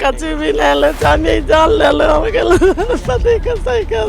कुछ भी ले लो, चाहे जान ले लो, हम पति का सही कर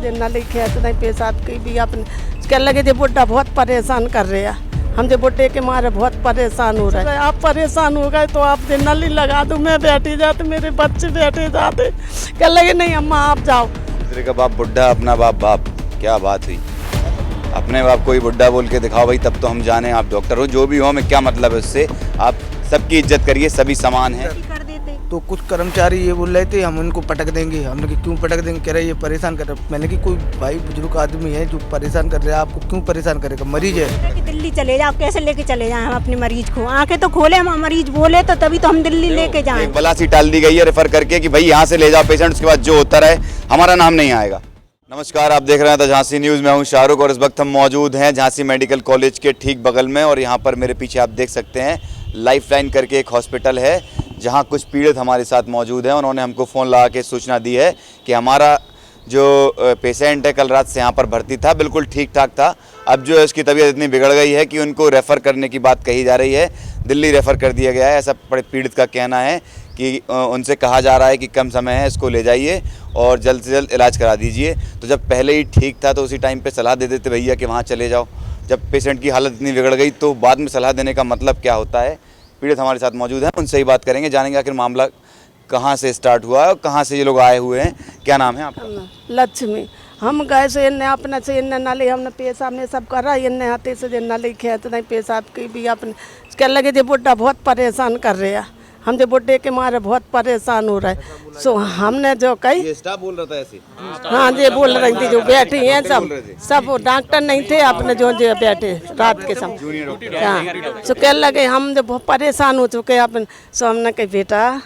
जिन्ना लिखे तो नहीं पेशाब की भी अपने कह लगे जो बुढ़ा बहुत परेशान कर रहे हैं, हम जो बुढ़े के मारे बहुत परेशान हो रहे हैं। आप परेशान हो गए तो आप दिन नली लगा दो, मैं बैठी जाते, मेरे बच्चे बैठे जाते, कह लगे नहीं अम्मा आप जाओ। दूसरे का बाप बुढ़ा, अपना बाप बाप, क्या बात हुई? अपने बाप को ही बुढ़ा बोल के दिखाओ भाई, तब तो हम जाने आप डॉक्टर हो, जो भी हो, हमें क्या मतलब है उससे। आप सबकी इज्जत करिए, सभी समान हैं। तो कुछ कर्मचारी ये बोल रहे थे हम उनको पटक देंगे, हमने कि क्यों पटक देंगे, कह रहे ये परेशान कर रहे। मैंने कि कोई भाई बुजुर्ग आदमी है जो परेशान कर रहे हैं, आपको क्यों परेशान करेगा, मरीज है। दिल्ली चले जाओ, कैसे लेके चले जाएं हम अपने मरीज को? आंखें तो खोले, हम मरीज बोले तो तभी तो हम दिल्ली लेके जाएं। बला सी टाल दी गई है रेफर करके कि भाई यहाँ से ले जाओ पेशेंट, उसके बाद जो होता रहे, हमारा नाम नहीं आएगा। नमस्कार, आप देख रहे हैं द झांसी न्यूज़। मैं हूं शाहरुख और इस वक्त हम मौजूद हैं झांसी मेडिकल कॉलेज के ठीक बगल में, और यहाँ पर मेरे पीछे आप देख सकते हैं लाइफलाइन करके एक हॉस्पिटल है, जहाँ कुछ पीड़ित हमारे साथ मौजूद हैं। उन्होंने हमको फ़ोन लगा के सूचना दी है कि हमारा जो पेशेंट है कल रात से यहाँ पर भर्ती था, बिल्कुल ठीक ठाक था, अब जो है उसकी तबीयत इतनी बिगड़ गई है कि उनको रेफ़र करने की बात कही जा रही है, दिल्ली रेफ़र कर दिया गया है, ऐसा पीड़ित का कहना है कि उनसे कहा जा रहा है कि कम समय है, इसको ले जाइए और जल्द से जल्द इलाज करा दीजिए। तो जब पहले ही ठीक था तो उसी टाइम पे सलाह दे देते भैया कि वहाँ चले जाओ। जब पेशेंट की हालत इतनी बिगड़ गई तो बाद में सलाह देने का मतलब क्या होता है? पीड़ित हमारे साथ मौजूद हैं, उनसे ही बात करेंगे, जानेंगे आखिर मामला कहाँ से स्टार्ट हुआ है और कहाँ से ये लोग आए हुए हैं। क्या नाम है आपका? लक्ष्मी। हम गए से इन्ने अपने से इन्ने नाली हमने पेशाब में सब करा, इन्ने हाथे से जो नाली खेत नहीं पेशाब की भी अपने कह लगे जो बुढ़ा बहुत परेशान कर रहे हैं, हम जो बुढ़े के मारे बहुत परेशान हो रहे हैं। सो हमने जो कही स्टाफ बोल रहा था ऐसे? हाँ जी बोल रही थी, जो बैठी हैं सब डॉक्टर नहीं थे अपने जो बैठे रात के समय। हाँ, सो कह लगे हम जो बहुत परेशान हो चुके हैं अपन, सो हमने कही बेटा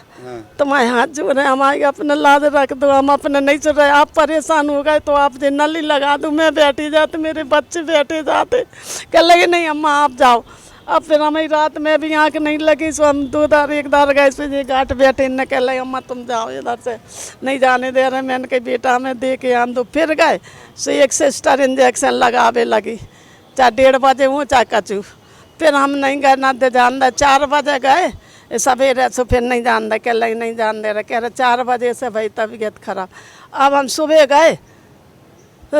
तुम्हारे हाथ जोड़ रहे, हमारे अपने लाद रख दो, हम अपने नहीं चल रहे, आप परेशान हो गए तो आप नली लगा दो, मैं बैठी जाते, मेरे बच्चे बैठे जाते, कह लगे नहीं अम्मा आप जाओ। अब फिर हमें रात में भी आँख नहीं लगी, सो हम एक दार गए से ये घाट बैठे, इन्हें कह लगे अम्मा तुम जाओ, इधर से नहीं जाने दे रहे। मैंने कही बेटा हमें दे के आन दो। फिर गए सो एक सिस्टर इंजेक्शन लगावे लगी, चाहे 1:30 बजे हूँ चाहे कचू। फिर हम नहीं गए ना दे जान दे, 4 बजे गए सवेरे, सो फिर नहीं जान दे, कह लगे नहीं जान दे रहे, कह रहे 4 बजे से भाई तबीयत खराब। अब हम सुबह गए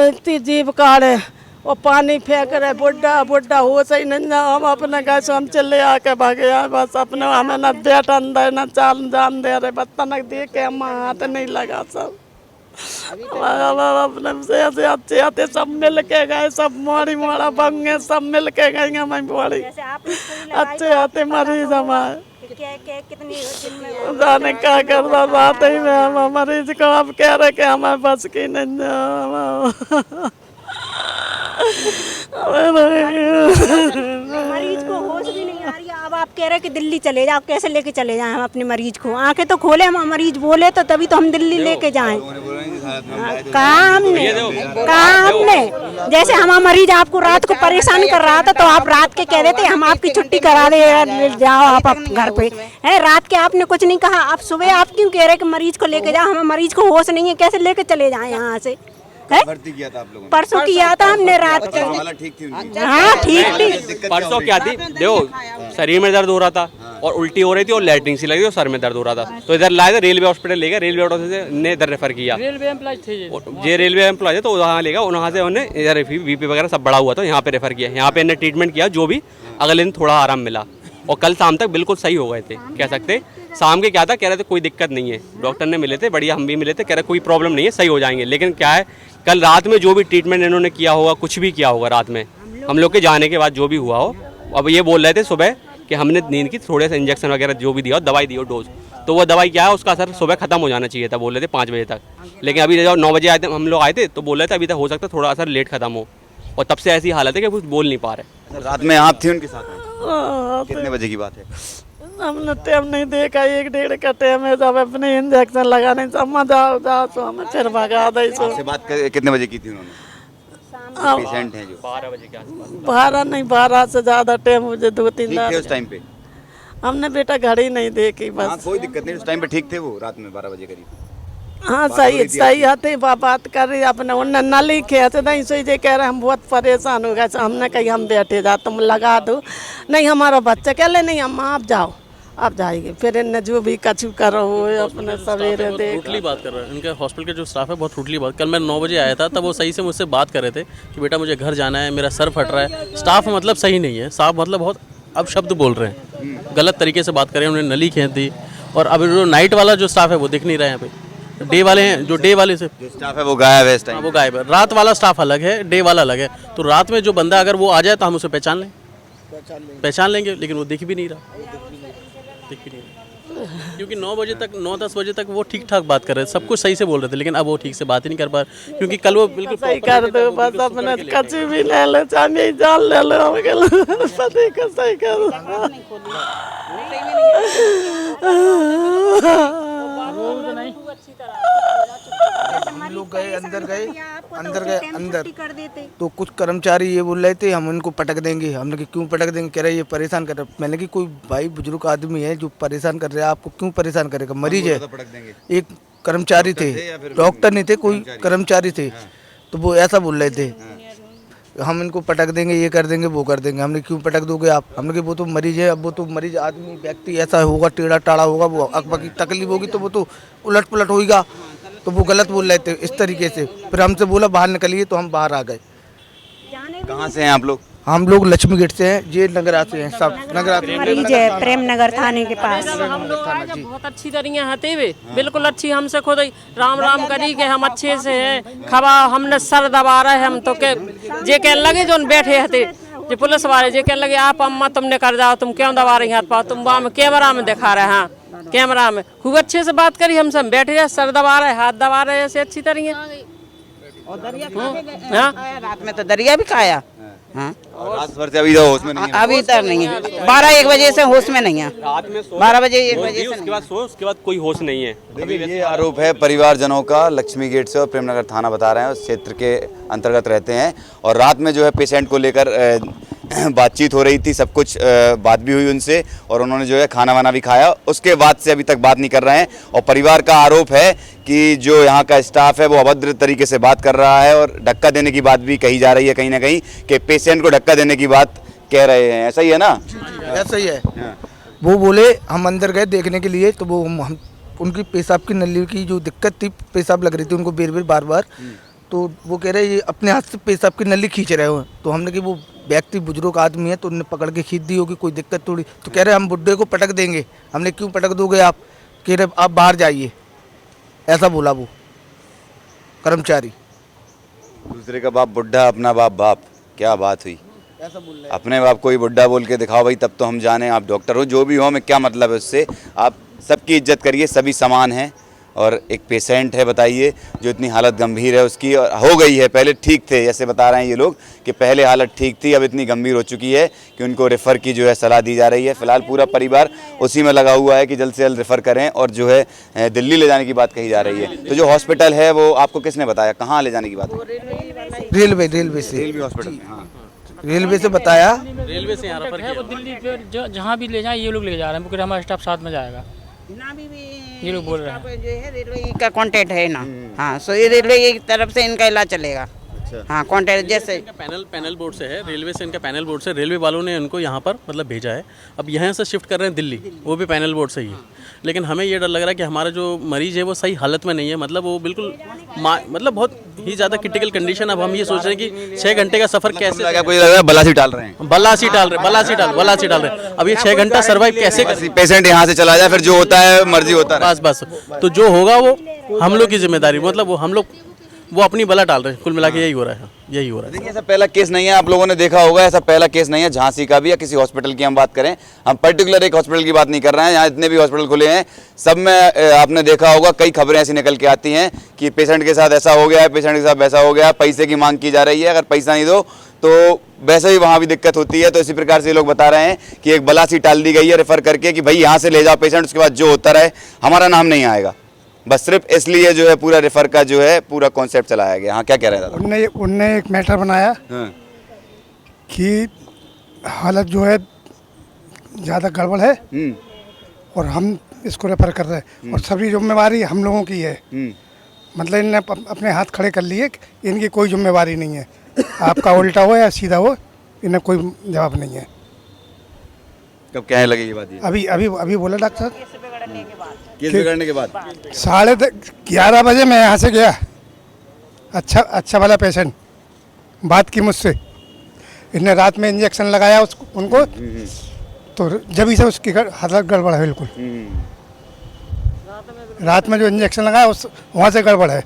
इतनी जीभ काढ़े और पानी फेंक रहे, बुढ़ा बुढ़ा हो सही नहीं ना, हम अपने गए सो हम चले आके भागे यार, बस अपने हमें न बैठ अंदर न चाल जान दे रहे, बत्ता न दे के हम हाथ नहीं लगा। सब अपने से अच्छे आते सब मिल के गए, सब मोड़ी मोड़ा बंगे सब मिल के गए, हमें बड़ी अच्छे आते मरीज हमारे जाने क्या कर रहा बात ही में, हम मरीज को अब कह रहे कि हमारे बस की नहीं मरीज को होश भी नहीं आ रही है। अब आप कह रहे हैं कि दिल्ली चले जाओ, कैसे लेके चले जाएं हम अपने मरीज को? आंखें तो खोले, हम मरीज बोले तो तभी तो हम दिल्ली लेके जाएं। कहाँ हमने जैसे हमारा मरीज आपको रात को परेशान कर रहा था तो आप रात के कह देते हम आपकी छुट्टी करा दे, जाओ आप घर पे है। रात के आपने कुछ नहीं कहा, अब सुबह आप क्यों कह रहे कि मरीज को लेके जाओ? हमें मरीज को होश नहीं है, कैसे लेके चले जाएं यहाँ से? भर्ती किया था आप लोगों ने? परसों किया था हमने रात को। ठीक थी उनकी? हाँ ठीक थी। परसों क्या थी, देखो शरीर में दर्द हो रहा था और उल्टी हो रही थी और लैटरिन सी लगी और सर में दर्द हो रहा था, तो इधर लाए थे, रेलवे हॉस्पिटल ले गए, रेलवे हॉस्पिटल ने इधर रेफर किया। रेलवे एम्प्लॉय थे ये रेलवे एम्प्लॉय थे, तो वहाँ ले गया, वहाँ से उन्हें इधर बीपी वगैरह सब बढ़ा हुआ था, यहाँ पे रेफर किया, यहाँ पे इन्हें ट्रीटमेंट किया, जो भी अगले दिन थोड़ा आराम मिला और कल शाम तक बिल्कुल सही हो गए थे। कह सकते शाम के क्या था, कह रहे थे कोई दिक्कत नहीं है, डॉक्टर ने मिले थे बढ़िया, हम भी मिले थे, कह रहे कोई प्रॉब्लम नहीं है, सही हो जाएंगे। लेकिन क्या है, कल रात में जो भी ट्रीटमेंट इन्होंने किया होगा, कुछ भी किया होगा रात में, हम लोग के जाने के बाद जो भी हुआ हो, अब ये बोल रहे थे सुबह कि हमने नींद की थोड़े से इंजेक्शन वगैरह जो भी दिया हो, दवाई दी हो डोज, तो वो दवाई क्या है उसका असर सुबह खत्म हो जाना चाहिए था, बोल रहे थे 5 बजे तक। लेकिन अभी जब 9 बजे आए थे, हम लोग आए थे तो बोल रहे थे अभी तक हो सकता है थोड़ा असर लेट खत्म हो, और तब से ऐसी हालत है कि कुछ बोल नहीं पा रहे। रात में आप थी उनके साथ में? कितने बजे की बात है? हमने टाइम नहीं देखा, 1-1:30 का टाइम है, जब अपने इंजेक्शन लगाने अम्मा जाओ जाओ तो हमें फिर भगा दे। आपसे बात कितने बजे की थी उन्होंने? पेशेंट हैं जो 12 बजे के आसपास। 12 नहीं, 12 से ज़्यादा टाइम, मुझे 2-3 थे उस टाइम पे? हमने बेटा घड़ी नहीं देखी बस। कोई दिक्कत नहीं, उस टाइम पे ठीक थे वो, रात में 12 बजे करीब? हाँ सही सही आते बात कर रही अपने उन्हें न लिखे तो नहीं सोई जे कह रहे हम बहुत परेशान हो गए हमने कही हम बैठे जा तुम लगा दो नहीं हमारा बच्चा कह ले नहीं हम आप जाओ आप जाएंगे फिर इन्हें जो भी कछु करो अपने सवेरे देख रूटली बात कर रहे हैं। इनके हॉस्पिटल के जो स्टाफ है बहुत रूटली बात। कल मैं 9 बजे आया था तब वो सही से मुझसे बात कर रहे थे कि बेटा मुझे घर जाना है, मेरा सर फट रहा है। स्टाफ मतलब सही नहीं है, स्टाफ मतलब बहुत अब शब्द बोल रहे हैं, गलत तरीके से बात कर रहे हैं, उन्हें नली खींच दी। और अब जो नाइट वाला जो स्टाफ है वो दिख नहीं रहा है यहाँ पे। डे वाले हैं जो डे वाले से जो स्टाफ है वो गायब है इस टाइम। वो गायब है। रात वाला स्टाफ अलग है, डे वाला अलग है। तो रात में जो बंदा अगर वो आ जाए तो हम उसे पहचान लेंगे, लेकिन वो दिख भी नहीं रहा, क्योंकि 9 बजे तक 9-10 बजे तक वो ठीक ठाक बात कर रहे थे, सब कुछ सही से बोल रहे थे, लेकिन अब वो ठीक से बात ही नहीं कर पा रहे क्योंकि कल वो बिल्कुल सही कर दो बस अपने कच्ची भी ले लो चांदी जान ले लो पति को सही कर हम लोग गए अंदर तो कुछ कर्मचारी ये बोल रहे थे हम उनको पटक देंगे। हमने कि क्यों पटक देंगे, कह रहे ये परेशान कर रहे। मैंने कि कोई भाई बुजुर्ग आदमी है जो परेशान कर रहे हैं, आपको क्यों परेशान करेगा, मरीज है। एक कर्मचारी थे, डॉक्टर नहीं थे, कोई कर्मचारी थे, तो वो ऐसा बोल रहे थे हम इनको पटक देंगे, ये कर देंगे, वो कर देंगे। हमने क्यों पटक दोगे आप, हमने कि वो तो मरीज है। अब वो तो मरीज आदमी व्यक्ति ऐसा होगा, टेढ़ा टाढ़ा होगा, वो अकबर की तकलीफ होगी तो वो तो उलट पुलट होगा, तो वो गलत बोल रहे थे इस तरीके से। फिर हमसे बोला बाहर निकलिए, तो हम बाहर आ गए। कहाँ से हैं आप लोग? हम लोग लक्ष्मी गेट से हैं, ये नगरा से हैं, सब नगरा मरीज है प्रेम नगर थाने के पास। हम लोग आए जब बहुत अच्छी तरीके हते हुए बिल्कुल अच्छी हमसे खुद ही राम राम करी के हम अच्छे से हैं। खबा हमने सर दबा रहे हम तो के जे कह लगे जो बैठे हते जो पुलिस वाले जे कह लगे आप अम्मा तुमने कर जाओ, तुम क्यों दबा रही हाथ पाओ, तुम वहाँ कैमरा में दिखा रहे हैं, कैमरा में खूब अच्छे से बात करी हमसे। हम बैठे रहे, सर दबा रहे, हाथ दबा रहे ऐसे अच्छी तरीके। रात में तो दरिया भी खाया। हाँ और रात भर से अभी तो होश में नहीं है। अभी तक नहीं है, 12-1 बजे से होश में नहीं है। रात में 12 बजे 1 बजे से उसके बाद कोई होश नहीं है। देखिए ये आरोप है परिवारजनों का, लक्ष्मी गेट से और प्रेमनगर थाना बता रहे हैं, उस क्षेत्र के अंतर्गत रहते हैं। और रात में जो है पेशेंट को लेकर बातचीत हो रही थी, सब कुछ बात भी हुई उनसे, और उन्होंने जो है खाना वाना भी खाया। उसके बाद से अभी तक बात नहीं कर रहे हैं। और परिवार का आरोप है कि जो यहाँ का स्टाफ है वो अभद्र तरीके से बात कर रहा है, और धक्का देने की बात भी कही जा रही है कहीं ना कहीं, कि पेशेंट को धक्का देने की बात कह रहे हैं। ऐसा ही है ना? ऐसा ही है। वो बोले हम अंदर गए देखने के लिए, तो वो हम उनकी पेशाब की नली की जो दिक्कत थी, पेशाब लग रही थी उनको बार बार, तो वो कह रहे ये अपने हाथ से पेशाब की नली खींच रहे हो। तो हमने कि वो व्यक्ति बुजुर्ग आदमी है तो उन्हें पकड़ के खींच दी होगी, कोई दिक्कत थोड़ी। तो कह रहे हम बुड्ढे को पटक देंगे। हमने क्यों पटक दोगे आप, कह रहे आप बाहर जाइए, ऐसा बोला वो कर्मचारी। दूसरे का बाप बुढ़ा, अपना बाप बाप, क्या बात हुई? ऐसा बोल रहे अपने बाप को ही बुढ़ा बोल के दिखाओ भाई, तब तो हम जाने आप डॉक्टर हो, जो भी हो, हमें क्या मतलब है उससे। आप सबकी इज्जत करिए, सभी समान हैं। और एक पेशेंट है, बताइए, जो इतनी हालत गंभीर है उसकी, और हो गई है, पहले ठीक थे, जैसे बता रहे हैं ये लोग कि पहले हालत ठीक थी, अब इतनी गंभीर हो चुकी है कि उनको रेफ़र की जो है सलाह दी जा रही है। फिलहाल पूरा परिवार उसी में लगा हुआ है कि जल्द से जल्द रेफ़र करें, और जो है दिल्ली ले जाने की बात कही जा रही है। तो जो हॉस्पिटल है वो आपको किसने बताया, कहाँ ले जाने की बात है? रेलवे से, रेलवे हॉस्पिटल। हाँ, रेलवे से बताया। रेलवे से यहाँ रेफर किया। वो दिल्ली पे जहाँ भी ले जाए ये लोग ले जा रहे हैं, क्योंकि हमारा स्टाफ साथ में जाएगा, ये लोग बोल रहे हैं। जो है रेलवे का कांटेक्ट है ना। हाँ, सो ये रेलवे की तरफ से इनका इलाज चलेगा। हाँ, कांटेक्ट जैसे पैनल बोर्ड से है, रेलवे से इनका पैनल बोर्ड से, रेलवे वालों ने इनको यहाँ पर मतलब भेजा है। अब यहाँ से शिफ्ट कर रहे हैं दिल्ली, वो भी पैनल बोर्ड से ही है। लेकिन हमें ये डर लग रहा है कि हमारा जो मरीज है वो सही हालत में नहीं है, मतलब वो बिल्कुल मतलब बहुत ही ज़्यादा क्रिटिकल कंडीशन। अब हम ये सोच रहे हैं कि 6 घंटे का सफ़र कैसे, आपको ये लग रहा है बलासी डाल रहे हैं? बलासी डाल रहे। अब ये 6 घंटा सर्वाइव कैसे कर, पेशेंट यहाँ से चला जाए, फिर जो होता है मर्जी होता है। बस तो जो होगा वो हम लोग की जिम्मेदारी, मतलब वो हम लोग वो अपनी बला डाल रहे हैं। कुल मिला के यही हो रहा है। देखिए ऐसा पहला केस नहीं है, आप लोगों ने देखा होगा, ऐसा पहला केस नहीं है झांसी का भी या किसी हॉस्पिटल की हम बात करें। हम पर्टिकुलर एक हॉस्पिटल की बात नहीं कर रहे हैं, यहाँ जितने भी हॉस्पिटल खुले हैं सब में आपने देखा होगा कई खबरें ऐसी निकल के आती हैं कि पेशेंट के साथ ऐसा हो गया है, पेशेंट के साथ वैसा हो गया, पैसे की मांग की जा रही है, अगर पैसा नहीं दो तो वैसे ही वहाँ भी दिक्कत होती है। तो इसी प्रकार से ये लोग बता रहे हैं कि एक बला सी टाल दी गई है रेफर करके कि भाई यहाँ से ले जाओ पेशेंट, उसके बाद जो होता रहे, हमारा नाम नहीं आएगा। बस सिर्फ इसलिए जो है पूरा रेफर का जो है पूरा कॉन्सेप्ट चलाया गया। हाँ, क्या कह रहे हैं? उनने एक मैटर बनाया कि हालत जो है ज़्यादा गड़बड़ है और हम इसको रेफर कर रहे हैं और सभी जिम्मेवारी हम लोगों की है। मतलब इनने अपने हाथ खड़े कर लिए, इनकी कोई जिम्मेवारी नहीं है। आपका उल्टा हो या सीधा हो, इन्हें कोई जवाब नहीं है। कब कहने लगे ये बात? ये अभी अभी अभी बोला डॉक्टर साहब, केस बिगड़ने के बाद 11:30 बजे मैं यहाँ से गया, अच्छा वाला पेशेंट, बात की मुझसे, इन्हें रात में इंजेक्शन लगाया उनको, तो जब से उसकी हालत गड़बड़ है बिल्कुल। रात में जो इंजेक्शन लगाया वहाँ से गड़बड़ है।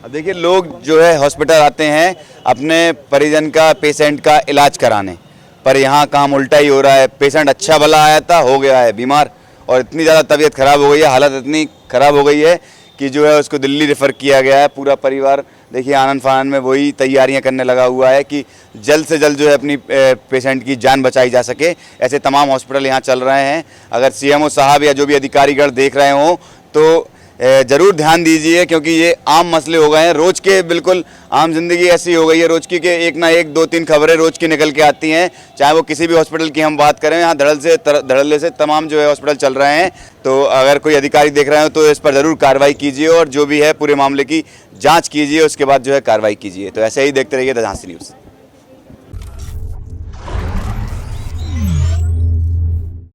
अब देखिए, लोग जो है हॉस्पिटल आते हैं अपने परिजन का, पेशेंट का इलाज कराने, पर यहाँ काम उल्टा ही हो रहा है। पेशेंट अच्छा भला आया था, हो गया है बीमार, और इतनी ज़्यादा तबीयत खराब हो गई है, हालत इतनी खराब हो गई है कि जो है उसको दिल्ली रेफ़र किया गया है। पूरा परिवार देखिए आनंद फानन में वही तैयारियां करने लगा हुआ है कि जल्द से जल्द जो है अपनी पेशेंट की जान बचाई जा सके। ऐसे तमाम हॉस्पिटल यहाँ चल रहे हैं। अगर सीएमओ साहब या जो भी अधिकारीगण देख रहे हों तो ज़रूर ध्यान दीजिए, क्योंकि ये आम मसले हो गए हैं रोज़ के, बिल्कुल आम जिंदगी ऐसी हो गई है रोज़ की कि एक ना एक 2-3 खबरें रोज़ की निकल के आती हैं। चाहे वो किसी भी हॉस्पिटल की हम बात करें, यहाँ धड़ल्ले से तमाम जो है हॉस्पिटल चल रहे हैं। तो अगर कोई अधिकारी देख रहे हो तो इस पर ज़रूर कार्रवाई कीजिए और जो भी है पूरे मामले की जाँच कीजिए, उसके बाद जो है कार्रवाई कीजिए। तो ऐसे ही देखते रहिए द झांसी न्यूज़।